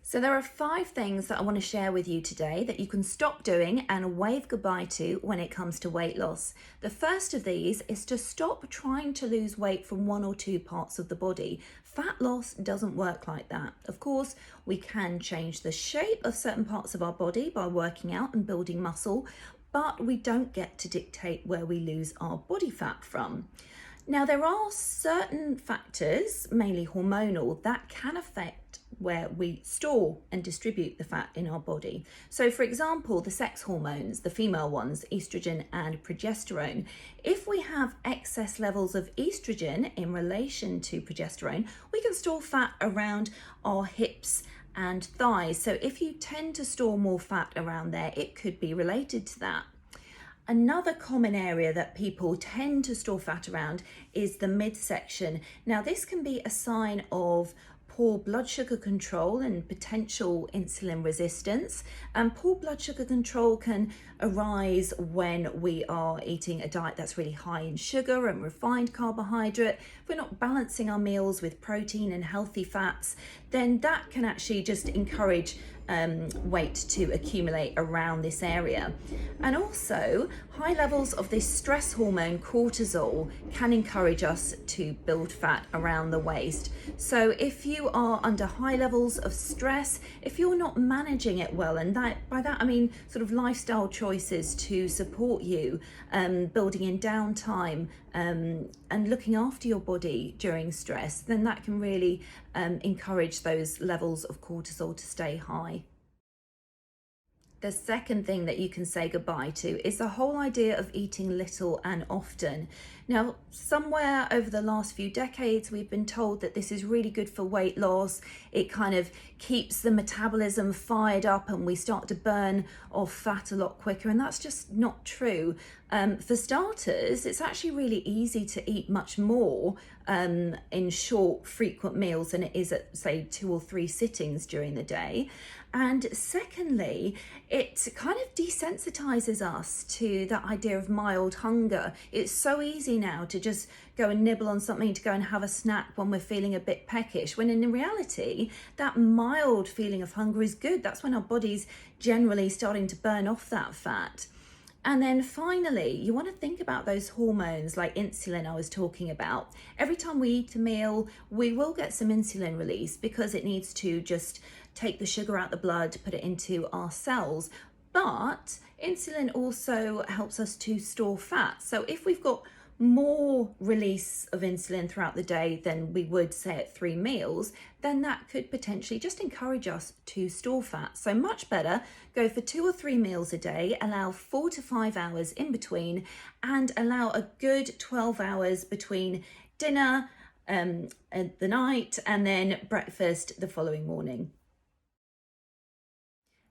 So there are 5 things that I want to share with you today that you can stop doing and wave goodbye to when it comes to weight loss. The first of these is to stop trying to lose weight from one or two parts of the body. Fat loss doesn't work like that. Of course, we can change the shape of certain parts of our body by working out and building muscle, but we don't get to dictate where we lose our body fat from. Now, there are certain factors, mainly hormonal, that can affect where we store and distribute the fat in our body. So, for example, the sex hormones, the female ones, estrogen and progesterone. If we have excess levels of estrogen in relation to progesterone, we can store fat around our hips and thighs. So if you tend to store more fat around there, it could be related to that. Another common area that people tend to store fat around is the midsection. Now, this can be a sign of poor blood sugar control and potential insulin resistance. And poor blood sugar control can arise when we are eating a diet that's really high in sugar and refined carbohydrate. If we're not balancing our meals with protein and healthy fats, then that can actually just encourage weight to accumulate around this area. And also, high levels of this stress hormone cortisol can encourage us to build fat around the waist. So if you are under high levels of stress, if you're not managing it well, and by that I mean sort of lifestyle choices to support you, building in downtime, and looking after your body during stress, then that can really encourage those levels of cortisol to stay high. The second thing that you can say goodbye to is the whole idea of eating little and often. Now, somewhere over the last few decades, we've been told that this is really good for weight loss. It kind of keeps the metabolism fired up and we start to burn off fat a lot quicker. And that's just not true. For starters, it's actually really easy to eat much more in short, frequent meals than it is at, say, 2 or 3 sittings during the day. And secondly, it kind of desensitizes us to that idea of mild hunger. It's so easy now to just go and nibble on something, to go and have a snack when we're feeling a bit peckish, when in reality, that mild feeling of hunger is good. That's when our body's generally starting to burn off that fat. And then finally, you want to think about those hormones like insulin I was talking about. Every time we eat a meal, we will get some insulin release because it needs to just take the sugar out the blood, put it into our cells. But insulin also helps us to store fat. So if we've got more release of insulin throughout the day than we would say at 3 meals, then that could potentially just encourage us to store fat. So much better go for 2 or 3 meals a day, allow 4 to 5 hours in between, and allow a good 12 hours between dinner at the night and then breakfast the following morning.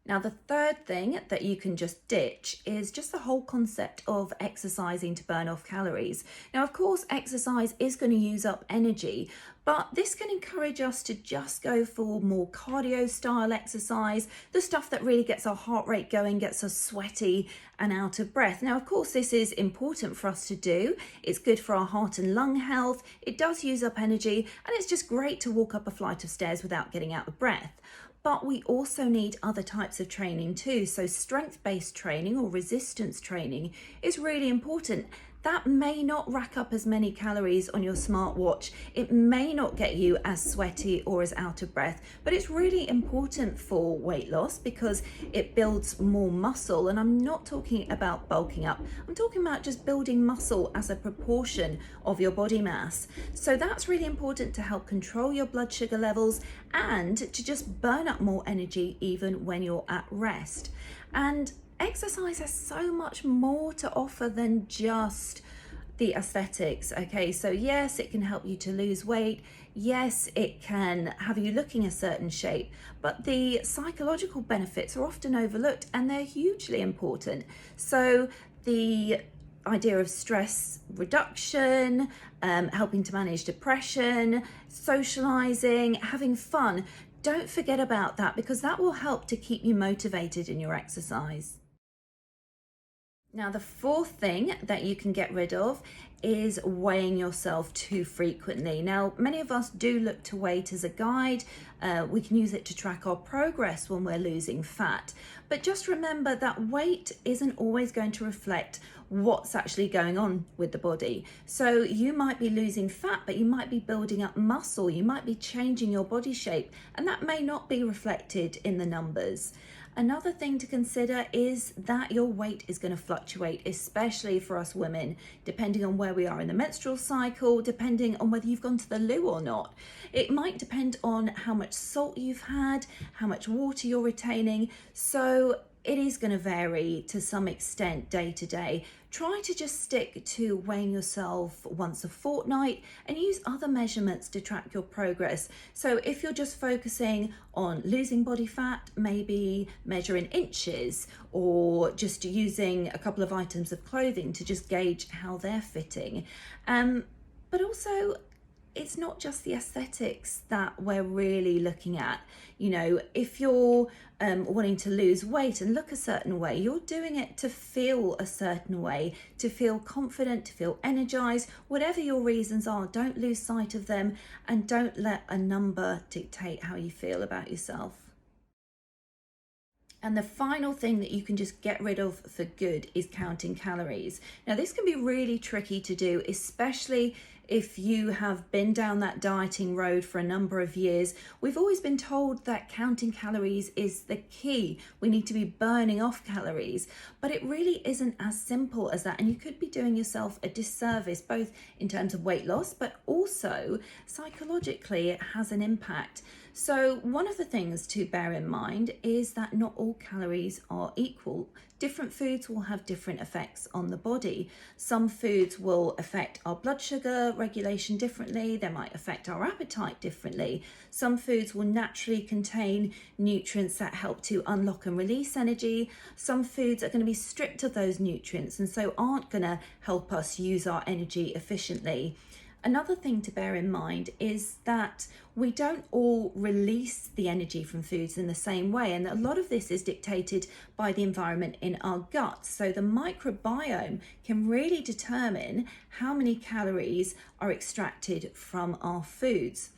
Now, the third thing that you can just ditch is just the whole concept of exercising to burn off calories. Now, of course, exercise is going to use up energy, but this can encourage us to just go for more cardio style exercise, the stuff that really gets our heart rate going, gets us sweaty and out of breath. Now, of course, this is important for us to do. It's good for our heart and lung health. It does use up energy, and it's just great to walk up a flight of stairs without getting out of breath. But we also need other types of training too. So strength-based training or resistance training is really important. That may not rack up as many calories on your smartwatch. It may not get you as sweaty or as out of breath, but it's really important for weight loss because it builds more muscle. And I'm not talking about bulking up. I'm talking about just building muscle as a proportion of your body mass. So that's really important to help control your blood sugar levels and to just burn up more energy even when you're at rest. And exercise has so much more to offer than just the aesthetics. Okay, so yes, it can help you to lose weight. Yes, it can have you looking a certain shape, but the psychological benefits are often overlooked and they're hugely important. So the idea of stress reduction, helping to manage depression, socializing, having fun, don't forget about that because that will help to keep you motivated in your exercise. Now, the fourth thing that you can get rid of is weighing yourself too frequently. Now, many of us do look to weight as a guide. We can use it to track our progress when we're losing fat. But just remember that weight isn't always going to reflect what's actually going on with the body. So you might be losing fat, but you might be building up muscle. You might be changing your body shape, and that may not be reflected in the numbers. Another thing to consider is that your weight is going to fluctuate, especially for us women, depending on where we are in the menstrual cycle, depending on whether you've gone to the loo or not. It might depend on how much salt you've had, how much water you're retaining. So it is going to vary to some extent day to day. Try to just stick to weighing yourself once a fortnight and use other measurements to track your progress. So if you're just focusing on losing body fat, maybe measure in inches, or just using a couple of items of clothing to just gauge how they're fitting. But also, it's not just the aesthetics that we're really looking at. You know, if you're wanting to lose weight and look a certain way, you're doing it to feel a certain way, to feel confident, to feel energized. Whatever your reasons are, don't lose sight of them, and don't let a number dictate how you feel about yourself. And the final thing that you can just get rid of for good is counting calories. Now, this can be really tricky to do, especially if you have been down that dieting road for a number of years. We've always been told that counting calories is the key. We need to be burning off calories, but it really isn't as simple as that. And you could be doing yourself a disservice, both in terms of weight loss, but also psychologically, it has an impact. So one of the things to bear in mind is that not all calories are equal. Different foods will have different effects on the body. Some foods will affect our blood sugar regulation differently. They might affect our appetite differently. Some foods will naturally contain nutrients that help to unlock and release energy. Some foods are going to be stripped of those nutrients and so aren't going to help us use our energy efficiently. Another thing to bear in mind is that we don't all release the energy from foods in the same way, and a lot of this is dictated by the environment in our guts. So the microbiome can really determine how many calories are extracted from our foods.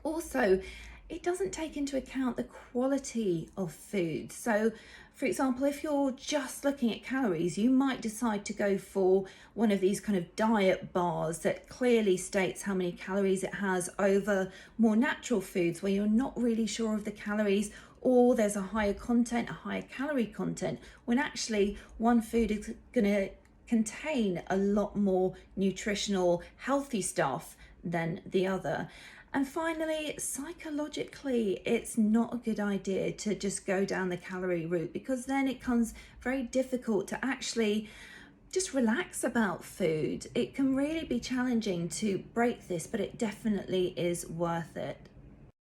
Also, it doesn't take into account the quality of food. So, for example, if you're just looking at calories, you might decide to go for one of these kind of diet bars that clearly states how many calories it has over more natural foods where you're not really sure of the calories, or there's a higher content, a higher calorie content, when actually one food is going to contain a lot more nutritional, healthy stuff than the other. And finally, psychologically, it's not a good idea to just go down the calorie route, because then it becomes very difficult to actually just relax about food. It can really be challenging to break this, but it definitely is worth it.